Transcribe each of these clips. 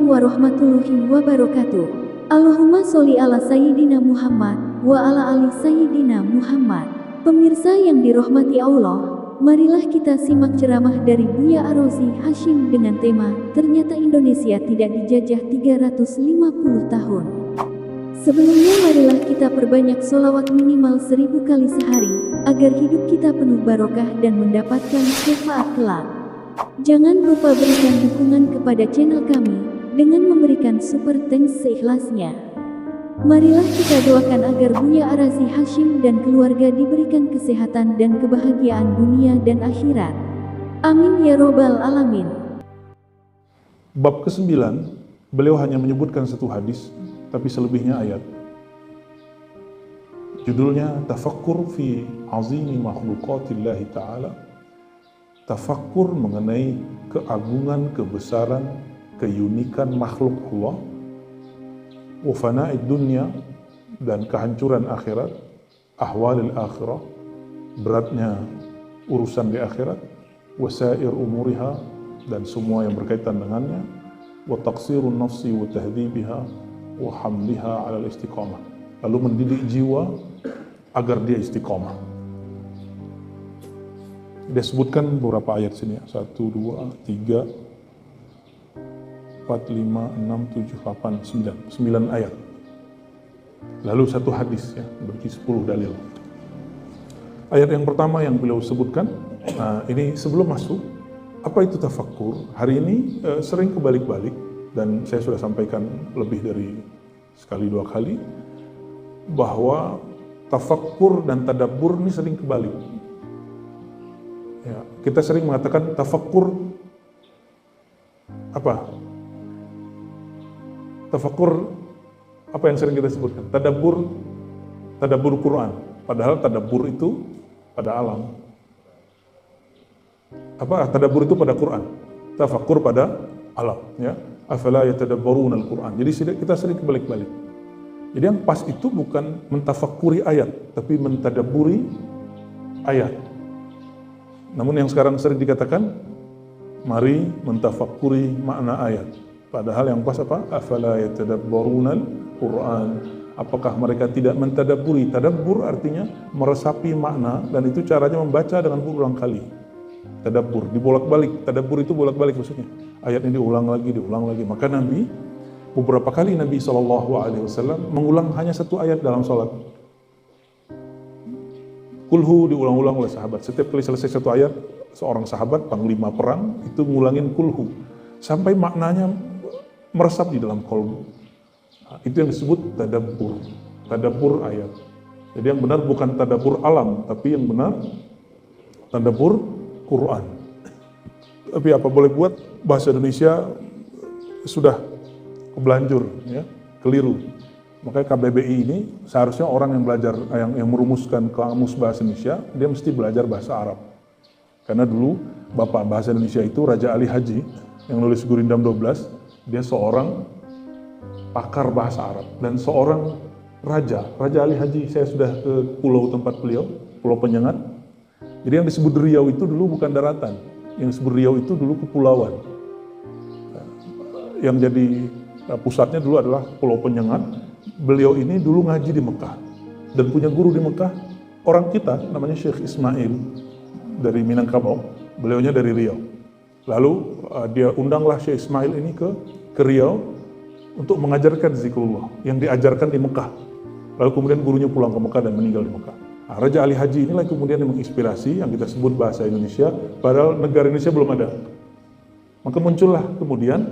warahmatullahi wabarakatuh. Allahumma sholli ala Sayyidina Muhammad wa ala ali Sayyidina Muhammad. Pemirsa yang dirahmati Allah, marilah kita simak ceramah dari Buya Ar-Razi Hashim dengan tema Ternyata Indonesia Tidak Dijajah 350 Tahun. Sebelumnya marilah kita perbanyak sholawat minimal 1000 kali sehari, agar hidup kita penuh barokah dan mendapatkan syafaat kelak. Jangan lupa berikan dukungan kepada channel kami, dengan memberikan super thanks seikhlasnya. Marilah kita doakan agar Buya Ar-Razi Hashim dan keluarga diberikan kesehatan dan kebahagiaan dunia dan akhirat. Amin ya robbal alamin. Bab ke-9, beliau hanya menyebutkan satu hadis, tapi selebihnya ayat. Judulnya Tafakkur fi azimi makhluqatillahi ta'ala. Tafakkur mengenai keagungan, kebesaran, keunikan makhluk Allah, wa fana'id dunya, dan kehancuran akhirat, ahwalil akhirah, beratnya urusan di akhirat, wasair umuriha, dan semua yang berkaitan dengannya, wa taqsirun nafsi wa tahdhibiha wa hamliha ala istiqamah, lalu mendidik jiwa agar dia istiqamah. Dia sebutkan beberapa ayat sini, 1, 2, 3, 4, 5, 6, 7, 8, 9, 9 ayat. Lalu satu hadis, ya, berarti 10 dalil. Ayat yang pertama yang beliau sebutkan, ini sebelum masuk, apa itu tafakkur? Hari ini sering kebalik-balik, dan saya sudah sampaikan lebih dari sekali dua kali, bahwa tafakkur dan tadabbur ini sering kebalik. Ya, kita sering mengatakan tafakkur apa? Tafakkur apa yang sering kita sebutkan? Tadabbur Quran. Padahal tadabbur itu pada alam. Apa? Tadabbur itu pada Quran. Tafakkur pada alam. Ya. Afala yatadabbaruna al-Quran. Jadi kita sering kebalik-balik. Jadi yang pas itu bukan mentafakuri ayat, tapi mentadabburi ayat. Namun yang sekarang sering dikatakan, mari mentafakuri makna ayat. Padahal yang pas apa? Afala yatadabbarunal Quran. Apakah mereka tidak mentadabburi? Tadabbur artinya meresapi makna, dan itu caranya membaca dengan berulang kali. Tadabbur, dibolak-balik. Tadabbur itu bolak-balik maksudnya. Ayat ini diulang lagi. Maka beberapa kali Nabi SAW mengulang hanya satu ayat dalam sholat. Kulhu diulang-ulang oleh sahabat. Setiap kali selesai satu ayat, seorang sahabat, panglima perang, itu ngulangin kulhu. Sampai maknanya meresap di dalam kolbu. Itu yang disebut tadabbur. Tadabbur ayat. Jadi yang benar bukan tadabbur alam, tapi yang benar tadabbur Quran. Tapi apa boleh buat, bahasa Indonesia sudah kebelanjur, ya, keliru. Makanya KBBI ini seharusnya orang yang belajar, yang merumuskan kamus bahasa Indonesia, dia mesti belajar bahasa Arab. Karena dulu Bapak bahasa Indonesia itu Raja Ali Haji, yang nulis Gurindam 12, dia seorang pakar bahasa Arab. Dan seorang Raja Ali Haji, saya sudah ke pulau tempat beliau, Pulau Penyengat. Jadi yang disebut Riau itu dulu bukan daratan, yang disebut Riau itu dulu kepulauan. Yang jadi pusatnya dulu adalah Pulau Penyengat. Beliau ini dulu ngaji di Mekah dan punya guru di Mekah, orang kita namanya Syekh Ismail dari Minangkabau, beliaunya dari Riau. Lalu dia undanglah Syekh Ismail ini ke Riau untuk mengajarkan zikrullah yang diajarkan di Mekah. Lalu kemudian gurunya pulang ke Mekah dan meninggal di Mekah. Raja Ali Haji inilah kemudian yang menginspirasi yang kita sebut bahasa Indonesia, padahal negara Indonesia belum ada. Maka muncullah kemudian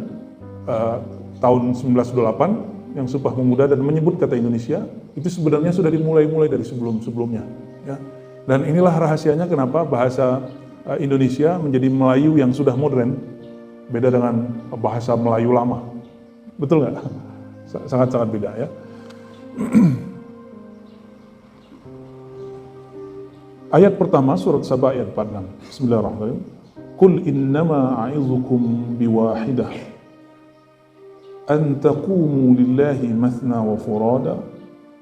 tahun 1928 yang Sumpah Pemuda dan menyebut kata Indonesia, itu sebenarnya sudah dimulai dari sebelumnya. Ya. Dan inilah rahasianya kenapa bahasa Indonesia menjadi Melayu yang sudah modern, beda dengan bahasa Melayu lama. Betul nggak? Sangat-sangat beda, ya. Ayat pertama surat Saba ayat 46. Bismillahirrahmanirrahim. Qul innama a'izukum biwahidah an taqumu lillahi mathna wa furada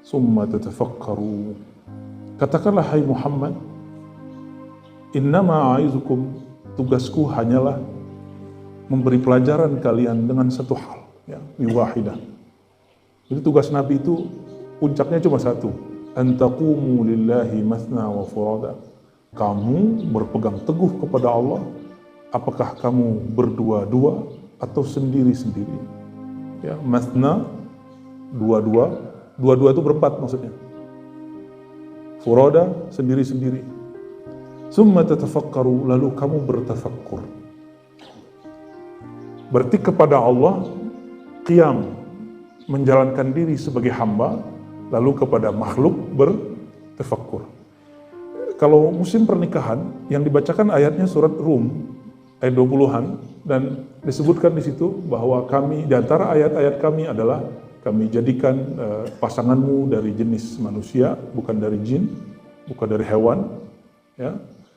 summa tatafakkaru. Katakanlah hai Muhammad, innama a'izukum, tugasku hanyalah memberi pelajaran kalian dengan satu hal. ya, wahidah. Jadi tugas Nabi itu puncaknya cuma satu, antaqumu lillahi masna wa furada. Kamu berpegang teguh kepada Allah, apakah kamu berdua-dua atau sendiri-sendiri. Ya, masna, dua-dua itu berempat maksudnya. Furada, sendiri-sendiri. Summa tatafakkaru, lalu kamu bertafakkur. Berarti kepada Allah, qiyam, menjalankan diri sebagai hamba, lalu kepada makhluk bertafakkur. Kalau musim pernikahan, yang dibacakan ayatnya surat Rum, ayat 20-an, dan disebutkan di situ bahwa kami, di antara ayat-ayat kami adalah kami jadikan pasanganmu dari jenis manusia, bukan dari jin, bukan dari hewan, ya.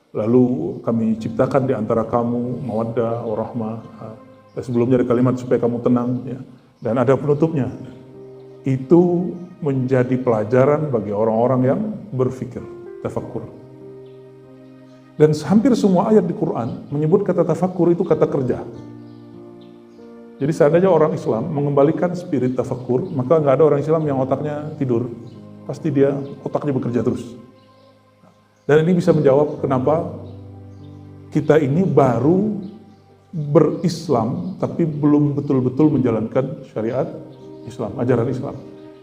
Lalu kami ciptakan di antara kamu mawaddah, warahmah. Sebelumnya ada kalimat supaya kamu tenang, ya. Dan ada penutupnya. Itu menjadi pelajaran bagi orang-orang yang berfikir, tafakkur. Dan hampir semua ayat di Quran menyebut kata tafakkur itu kata kerja. Jadi seandainya orang Islam mengembalikan spirit tafakkur, maka nggak ada orang Islam yang otaknya tidur. Pasti dia otaknya bekerja terus. Dan ini bisa menjawab kenapa kita ini baru berislam tapi belum betul-betul menjalankan syariat Islam, ajaran Islam.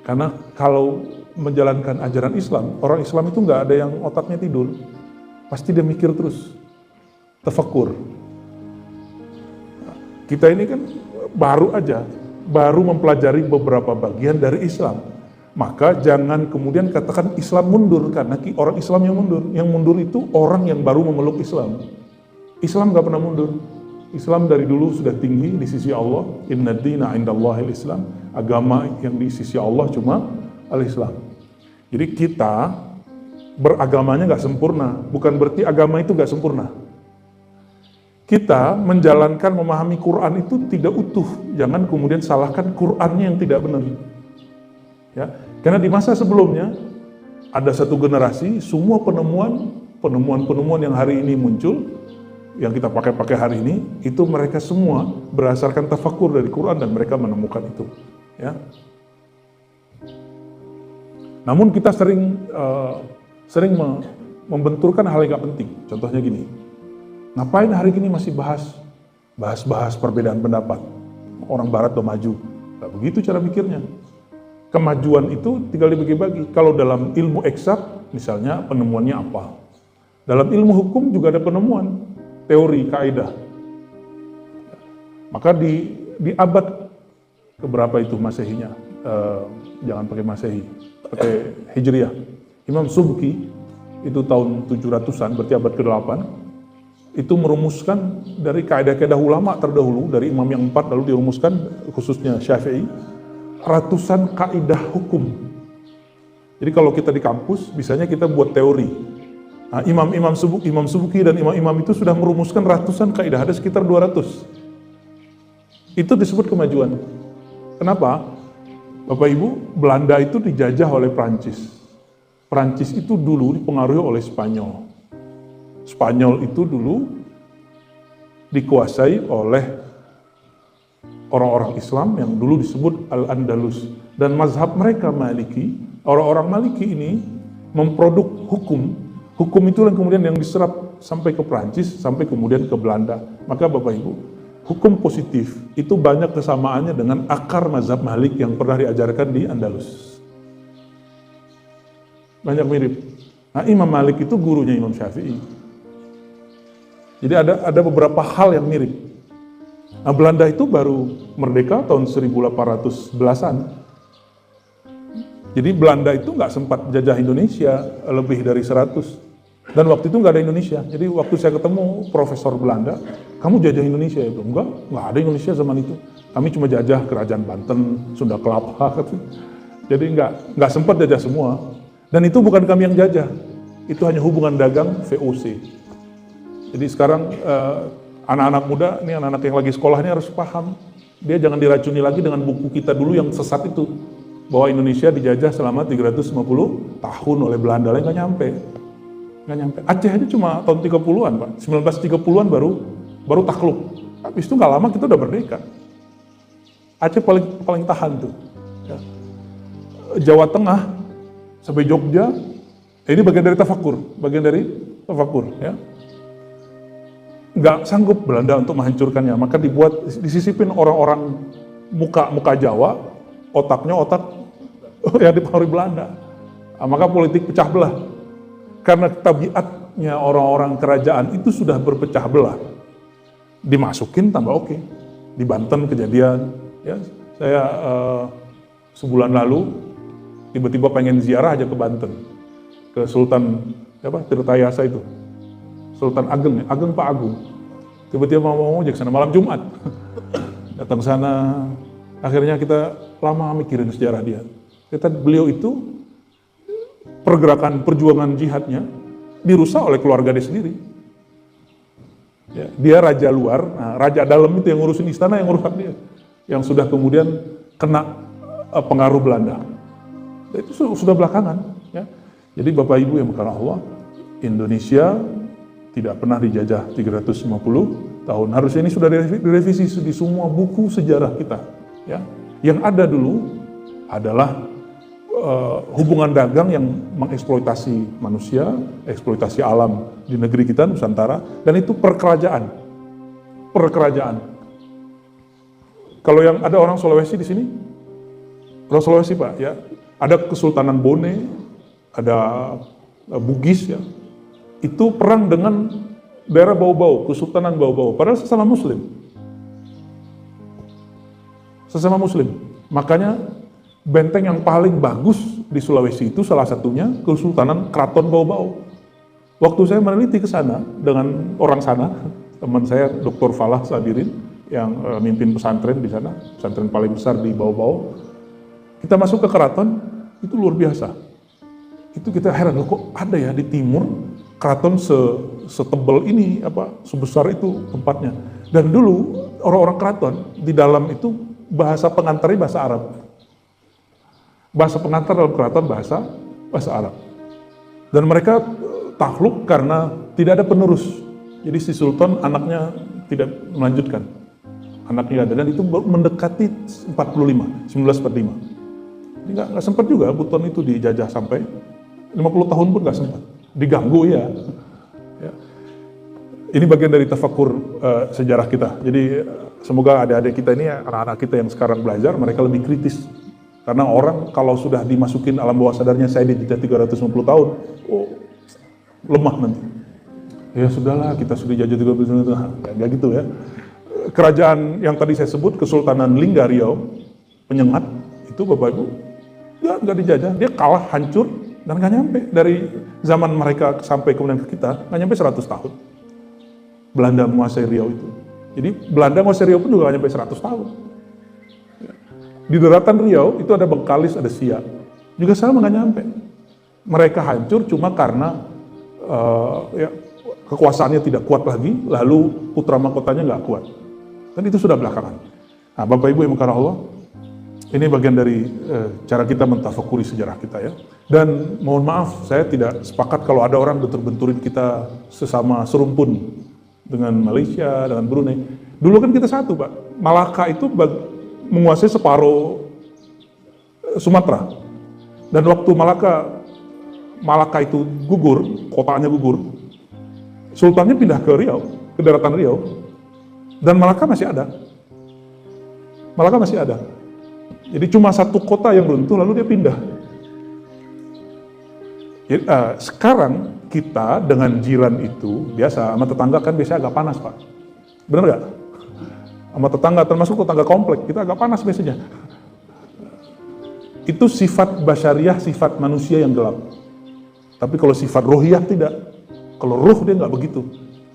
Karena kalau menjalankan ajaran Islam, orang Islam itu nggak ada yang otaknya tidur. Pasti dia mikir terus, tafakkur. Kita ini kan baru mempelajari beberapa bagian dari Islam. Maka jangan kemudian katakan Islam mundur, karena orang Islam yang mundur. Yang mundur itu orang yang baru memeluk Islam. Islam gak pernah mundur. Islam dari dulu sudah tinggi di sisi Allah. Inna dina indallahil Islam. Agama yang di sisi Allah cuma al-Islam. Jadi kita beragamanya gak sempurna. Bukan berarti agama itu gak sempurna. Kita menjalankan, memahami Quran itu tidak utuh. Jangan kemudian salahkan Qurannya yang tidak benar. Ya, karena di masa sebelumnya ada satu generasi, semua penemuan yang hari ini muncul, yang kita pakai hari ini, itu mereka semua berdasarkan tafakkur dari Quran dan mereka menemukan itu. Ya. Namun kita sering membenturkan hal yang gak penting. Contohnya gini, ngapain hari ini masih bahas perbedaan pendapat? Orang Barat udah maju. Gak begitu cara pikirnya. Kemajuan itu tinggal dibagi-bagi. Kalau dalam ilmu eksak, misalnya penemuannya apa. Dalam ilmu hukum juga ada penemuan, teori, kaidah. Maka di abad keberapa itu Masehinya? Jangan pakai Masehi, pakai Hijriyah. Imam Subki, itu tahun 700-an, berarti abad ke-8, itu merumuskan dari kaidah-kaidah ulama terdahulu, dari imam yang 4, lalu dirumuskan, khususnya Syafi'i, ratusan kaidah hukum. Jadi kalau kita di kampus, biasanya kita buat teori. Nah, Imam Subki dan imam-imam itu sudah merumuskan ratusan kaidah, ada sekitar 200. Itu disebut kemajuan. Kenapa? Bapak Ibu, Belanda itu dijajah oleh Prancis. Prancis itu dulu dipengaruhi oleh Spanyol. Spanyol itu dulu dikuasai oleh orang-orang Islam yang dulu disebut Al-Andalus. Dan mazhab mereka Maliki, orang-orang Maliki ini memproduk hukum. Hukum itu yang kemudian yang diserap sampai ke Prancis, sampai kemudian ke Belanda. Maka Bapak Ibu, hukum positif itu banyak kesamaannya dengan akar mazhab Malik yang pernah diajarkan di Andalus. Banyak mirip. Nah, Imam Malik itu gurunya Imam Syafi'i. Jadi ada beberapa hal yang mirip. Nah, Belanda itu baru merdeka tahun 1810-an. Jadi Belanda itu nggak sempat jajah Indonesia lebih dari 100. Dan waktu itu nggak ada Indonesia. Jadi waktu saya ketemu profesor Belanda, kamu jajah Indonesia itu? Nggak ada Indonesia zaman itu. Kami cuma jajah Kerajaan Banten, Sunda Kelapa. Jadi nggak sempat jajah semua. Dan itu bukan kami yang jajah. Itu hanya hubungan dagang VOC. Jadi sekarang anak-anak muda, ini anak-anak yang lagi sekolah ini harus paham. Dia jangan diracuni lagi dengan buku kita dulu yang sesat itu. Bahwa Indonesia dijajah selama 350 tahun oleh Belanda, lain nggak nyampe. Aceh aja cuma tahun 30-an Pak, 1930-an baru takluk. Habis itu nggak lama kita udah merdeka. Aceh paling tahan tuh. Ya. Jawa Tengah sampai Jogja, ini bagian dari tafakur, ya. Nggak sanggup Belanda untuk menghancurkannya, maka disisipin orang-orang muka Jawa, otaknya otak yang dipengaruhi Belanda. Nah, maka politik pecah belah. Karena tabiatnya orang-orang kerajaan itu sudah berpecah belah. Dimasukin tambah oke. Di Banten kejadian, ya. Saya sebulan lalu tiba-tiba pengen ziarah aja ke Banten. Ke Sultan Tirtayasa itu. Sultan Ageng Pak Agung. Tiba-tiba mau ke sana malam Jumat. Datang ke sana, akhirnya kita lama mikirin sejarah dia. Beliau itu perjuangan jihadnya dirusak oleh keluarga dia sendiri. Ya, dia raja luar, nah, raja dalam itu yang ngurusin istana yang ngurusin dia, yang sudah kemudian kena pengaruh Belanda. Itu sudah belakangan. Ya. Jadi Bapak Ibu yang berkata Allah, Indonesia tidak pernah dijajah 350 tahun. Harusnya ini sudah direvisi di semua buku sejarah kita. Ya. Yang ada dulu adalah hubungan dagang yang mengeksploitasi manusia, eksploitasi alam di negeri kita Nusantara, dan itu perkerajaan. Kalau yang ada orang Sulawesi di sini, orang Sulawesi Pak, ya, ada Kesultanan Bone, ada Bugis, ya, itu perang dengan daerah Bau-Bau, Kesultanan Bau-Bau, padahal sesama Muslim. Makanya benteng yang paling bagus di Sulawesi itu salah satunya Kesultanan Keraton Bau-Bau. Waktu saya meneliti ke sana dengan orang sana, teman saya Dr. Falah Sabirin yang mimpin pesantren di sana, pesantren paling besar di Bau-Bau. Kita masuk ke keraton, itu luar biasa. Itu kita heran, kok ada ya di timur keraton setebal ini, sebesar itu tempatnya. Dan dulu orang-orang keraton di dalam itu bahasa pengantarnya bahasa Arab. Bahasa pengantar dalam keraton bahasa Arab. Dan mereka takluk karena tidak ada penerus. Jadi si sultan anaknya tidak melanjutkan. Anaknya ada, dan itu mendekati 1945. Jadi nggak sempat juga Buton itu dijajah sampai 50 tahun pun nggak sempat. Diganggu ya. Ini bagian dari tafakur sejarah kita. Jadi semoga adik-adik kita ini, anak-anak kita yang sekarang belajar, mereka lebih kritis. Karena orang kalau sudah dimasukin alam bawah sadarnya saya dijajah 350 tahun, lemah nanti. Ya sudahlah, kita sudah jajah 350 tahun, nggak gitu ya. Kerajaan yang tadi saya sebut, Kesultanan Lingga Riau, Penyengat, itu Bapak Ibu, nggak dijajah, dia kalah, hancur, dan nggak nyampe. Dari zaman mereka sampai kemudian ke kita, nggak nyampe 100 tahun. Belanda menguasai Riau itu. Jadi Belanda menguasai Riau pun juga nggak nyampe 100 tahun. Di daratan Riau itu ada Bengkalis, ada Siak. Juga sama nggak nyampe. Mereka hancur cuma karena kekuasaannya tidak kuat lagi, lalu putra mahkotanya nggak kuat. Dan itu sudah belakangan. Nah, Bapak Ibu yang berkata Allah, ini bagian dari cara kita mentafakuri sejarah kita ya. Dan mohon maaf, saya tidak sepakat kalau ada orang bentur-benturin kita sesama serumpun dengan Malaysia, dengan Brunei. Dulu kan kita satu Pak. Malaka itu menguasai separuh Sumatera. Dan waktu Malaka itu gugur, kotanya gugur, sultannya pindah ke Riau, ke daratan Riau, dan Malaka masih ada. Jadi cuma satu kota yang runtuh, lalu dia pindah. Jadi, sekarang kita dengan jiran itu, biasa, sama tetangga kan biasanya agak panas Pak. Bener nggak? Sama tetangga, termasuk tetangga komplek, kita agak panas biasanya. Itu sifat basyariah, sifat manusia yang gelap. Tapi kalau sifat rohiyah tidak. Kalau ruh dia nggak begitu.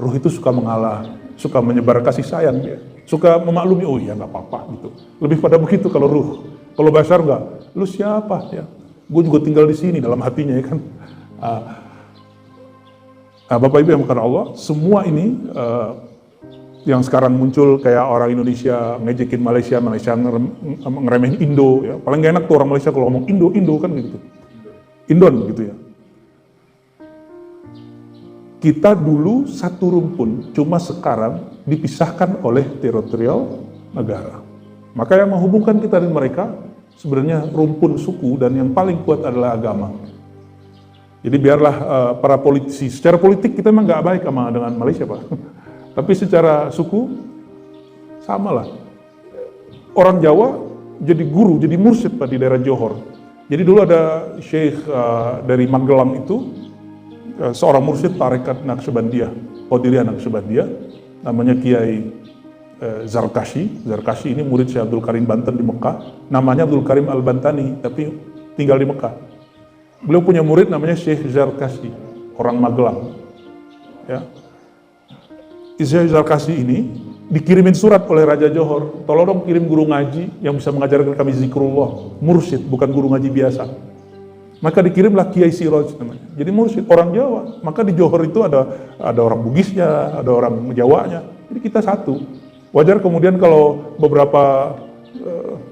Ruh itu suka mengalah, suka menyebar kasih sayang dia. Suka memaklumi, oh iya nggak apa-apa gitu. Lebih pada begitu kalau ruh. Kalau basyar nggak, lu siapa ya? Gue juga tinggal di sini dalam hatinya ya kan. Bapak Ibu yang berkata Allah, semua ini yang sekarang muncul kayak orang Indonesia ngejekin Malaysia ngeremehin Indo ya. Paling gak enak tuh orang Malaysia kalau ngomong Indo kan gitu. Indon gitu ya. Kita dulu satu rumpun, cuma sekarang dipisahkan oleh teritorial negara. Maka yang menghubungkan kita dan mereka sebenarnya rumpun suku, dan yang paling kuat adalah agama. Jadi biarlah para politisi, secara politik kita memang nggak baik sama dengan Malaysia, Pak. Tapi secara suku samalah. Orang Jawa jadi guru, jadi mursyid, Pak, di daerah Johor. Jadi dulu ada syekh dari Magelang itu, seorang mursyid tarekat Naqsyabandiyah, Qadiriyah Naqsyabandiyah, namanya Kiai Zarkashi. Zarkashi ini murid Syekh Abdul Karim Banten di Mekah. Namanya Abdul Karim Al-Bantani, tapi tinggal di Mekah. Beliau punya murid namanya Syekh Zarkashi, orang Magelang. Ya. Syekh Zarkashi ini dikirimin surat oleh Raja Johor, tolong dong kirim guru ngaji yang bisa mengajarkan kami zikrullah, mursyid, bukan guru ngaji biasa. Maka dikirimlah Kiai Siraj namanya. Jadi mursyid orang Jawa. Maka di Johor itu ada orang Bugisnya, ada orang Jawanya. Jadi kita satu. Wajar kemudian kalau beberapa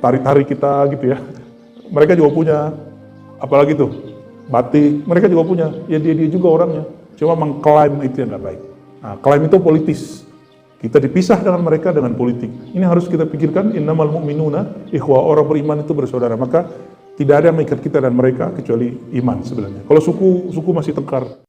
tari-tari kita gitu ya, mereka juga punya, apalagi tuh batik, mereka juga punya. Ya dia juga orangnya. Cuma mengklaim itu yang nggak baik. Nah, klaim itu politis. Kita dipisah dengan mereka dengan politik. Ini harus kita pikirkan, innamal mu'minuna ikhwah, orang beriman itu bersaudara. Maka tidak ada yang mengikat kita dan mereka kecuali iman sebenarnya. Kalau suku masih tengkar.